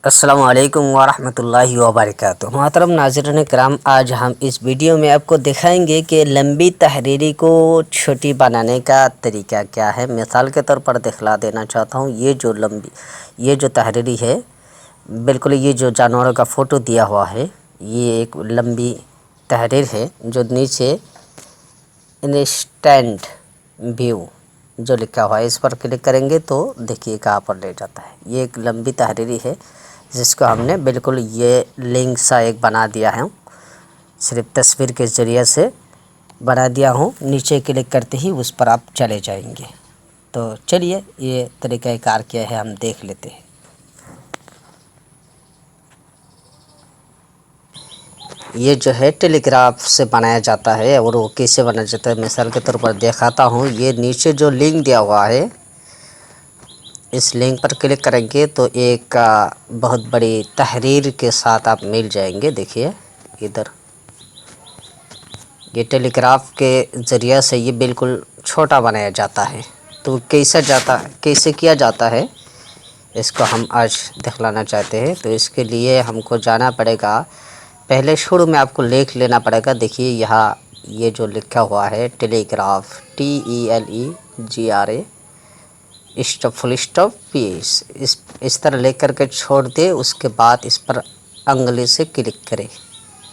السلام علیکم ورحمۃ اللہ وبرکاتہ۔ محترم ناظرین کرام، آج ہم اس ویڈیو میں آپ کو دکھائیں گے کہ لمبی تحریری کو چھوٹی بنانے کا طریقہ کیا ہے۔ مثال کے طور پر دکھلا دینا چاہتا ہوں، یہ جو تحریری ہے، بالکل یہ جو جانوروں کا فوٹو دیا ہوا ہے، یہ ایک لمبی تحریر ہے جو نیچے انسٹنٹ ویو جو لکھا ہوا ہے، اس پر کلک کریں گے تو دیکھیے کہاں پر لے جاتا ہے۔ یہ ایک لمبی تحریری ہے جس کو ہم نے بالکل یہ لنک سا ایک بنا دیا ہے، صرف تصویر کے ذریعے سے بنا دیا ہوں۔ نیچے کلک کرتے ہی اس پر آپ چلے جائیں گے۔ تو چلیے یہ طریقہ کار کیا ہے ہم دیکھ لیتے ہیں۔ یہ جو ہے ٹیلی گراف سے بنایا جاتا ہے، اور وہ کیسے بنایا جاتا ہے مثال کے طور پر دکھاتا ہوں۔ یہ نیچے جو لنک دیا ہوا ہے، اس لنک پر کلک کریں گے تو ایک بہت بڑی تحریر کے ساتھ آپ مل جائیں گے۔ دیکھیے ادھر یہ ٹیلی گراف کے ذریعہ سے یہ بالکل چھوٹا بنایا جاتا ہے۔ تو کیسے کیا جاتا ہے، اس کو ہم آج دکھلانا چاہتے ہیں۔ تو اس کے لیے ہم کو جانا پڑے گا، پہلے شروع میں آپ کو لکھ لینا پڑے گا۔ دیکھیے یہاں یہ جو لکھا ہوا ہے ٹیلی گراف، TELEGRA فل اسٹاپ پیس، اس طرح لکھ کر کے چھوڑ دے۔ اس کے بعد اس پر انگلی سے کلک کریں۔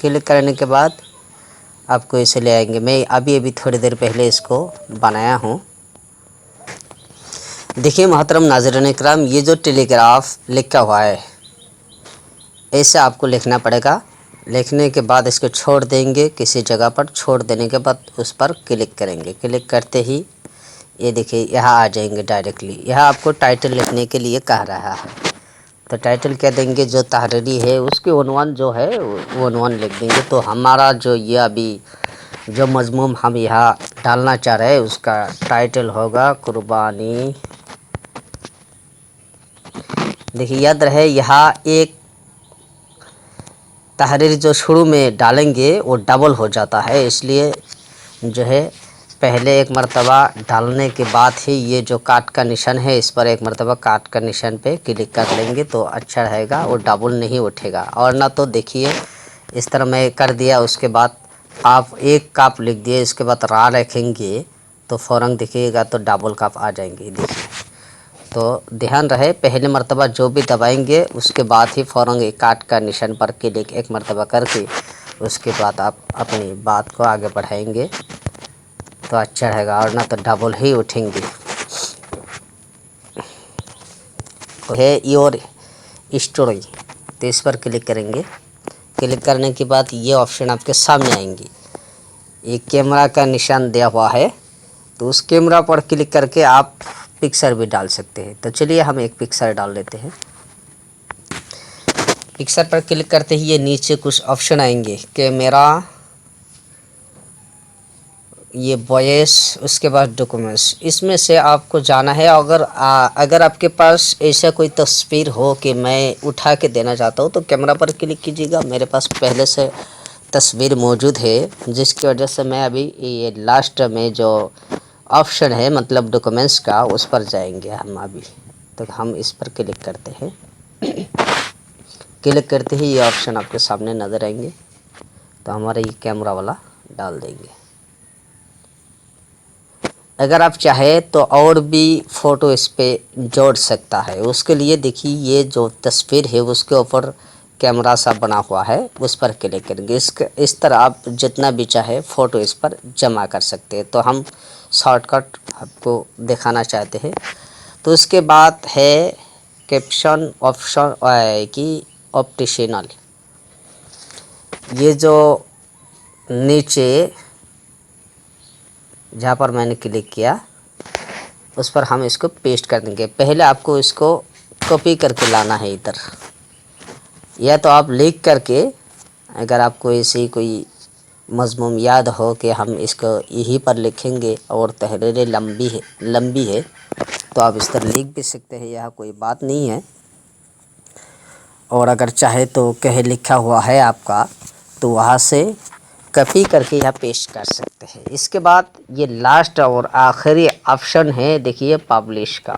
کلک کرنے کے بعد آپ کو اسے لے آئیں گے۔ میں ابھی تھوڑی دیر پہلے اس کو بنایا ہوں۔ دیکھیے محترم ناظرین کرام، یہ جو ٹیلی گراف لکھا ہوا ہے، ایسے آپ کو لکھنا پڑے گا۔ لکھنے کے بعد اس کو چھوڑ دیں گے کسی جگہ پر، چھوڑ دینے کے بعد اس پر کلک کریں گے۔ کلک کرتے ہی یہ دیکھیے یہاں آ جائیں گے ڈائریکٹلی۔ یہاں آپ کو ٹائٹل لکھنے کے لیے کہہ رہا ہے، تو ٹائٹل کیا دیں گے؟ جو تحریری ہے اس کے عنوان جو ہے وہ عنوان لکھ دیں گے۔ تو ہمارا جو یہ ابھی جو مضمون ہم یہاں ڈالنا چاہ رہے ہیں، اس کا ٹائٹل ہوگا قربانی۔ دیکھیے یاد رہے، یہاں ایک تحریر جو شروع میں ڈالیں گے وہ ڈبل ہو جاتا ہے، اس لیے جو ہے پہلے ایک مرتبہ ڈالنے کے بعد ہی یہ جو کاٹ کا نشان ہے، اس پر ایک مرتبہ کاٹ کا نشان پہ کلک کر لیں گے تو اچھا رہے گا، وہ ڈبل نہیں اٹھے گا۔ اور نہ تو دیکھیے اس طرح میں کر دیا، اس کے بعد آپ ایک کاپ لکھ دیے، اس کے بعد را رکھیں گے تو فوراً دیکھیے گا تو ڈبل کاپ آ جائیں گے۔ دیکھیے تو دھیان رہے، پہلے مرتبہ جو بھی دبائیں گے اس کے بعد ہی فوراً کاٹ کا نشان پر کلک ایک مرتبہ کر کے اس کے بعد آپ اپنی بات کو آگے بڑھائیں گے تو اچھا رہے گا، اور نہ تو ڈبل ہی اٹھیں گے۔ ہے یور اسٹوری، تو اس پر کلک کریں گے۔ کلک کرنے کے بعد یہ آپشن آپ کے سامنے آئیں گی۔ ایک کیمرہ کا نشان دیا ہوا ہے، تو اس کیمرہ پر کلک کر کے آپ پکچر بھی ڈال سکتے ہیں۔ تو چلیے ہم ایک پکچر ڈال لیتے ہیں۔ پکچر پر کلک کرتے ہی یہ نیچے کچھ آپشن آئیں گے، کیمرہ، یہ وائس، اس کے بعد ڈاکومنٹس۔ اس میں سے آپ کو جانا ہے، اگر آپ کے پاس ایسا کوئی تصویر ہو کہ میں اٹھا کے دینا چاہتا ہوں تو کیمرہ پر کلک کیجیے گا۔ میرے پاس پہلے سے تصویر موجود ہے، جس کی وجہ سے میں ابھی یہ لاسٹ میں جو آپشن ہے مطلب ڈاکومنٹس کا، اس پر جائیں گے ہم ابھی۔ تو ہم اس پر کلک کرتے ہیں۔ کلک کرتے ہی یہ آپشن آپ کے سامنے نظر آئیں گے، تو ہمارا یہ کیمرہ والا ڈال دیں گے۔ اگر آپ چاہیں تو اور بھی فوٹو اس پہ جوڑ سکتا ہے۔ اس کے لیے دیکھیے یہ جو تصویر ہے اس کے اوپر کیمرہ سا بنا ہوا ہے، اس پر کلک کریں گے۔ اس طرح آپ جتنا بھی چاہے فوٹو اس پر جمع کر سکتے ہیں۔ تو ہم شارٹ کٹ آپ کو دکھانا چاہتے ہیں۔ تو اس کے بعد ہے کیپشن آپشن کی آپٹیشنل، یہ جو نیچے جہاں پر میں نے کلک کیا اس پر ہم اس کو پیسٹ کر دیں گے۔ پہلے آپ کو اس کو کاپی کر کے لانا ہے ادھر، یا تو آپ لکھ کر کے، اگر آپ کو ایسی کوئی مضمون یاد ہو کہ ہم اس کو یہیں پر لکھیں گے اور تحریر لمبی ہے تو آپ اس طرح لکھ بھی سکتے ہیں، یہاں کوئی بات نہیں ہے۔ اور اگر چاہے تو کہیں لکھا ہوا ہے آپ کا تو وہاں سے کاپی کر کے یہاں پیسٹ کر سکتے ہیں۔ اس کے بعد یہ لاسٹ اور آخری آپشن ہے، دیکھیے پبلش کا۔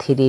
3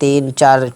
3-4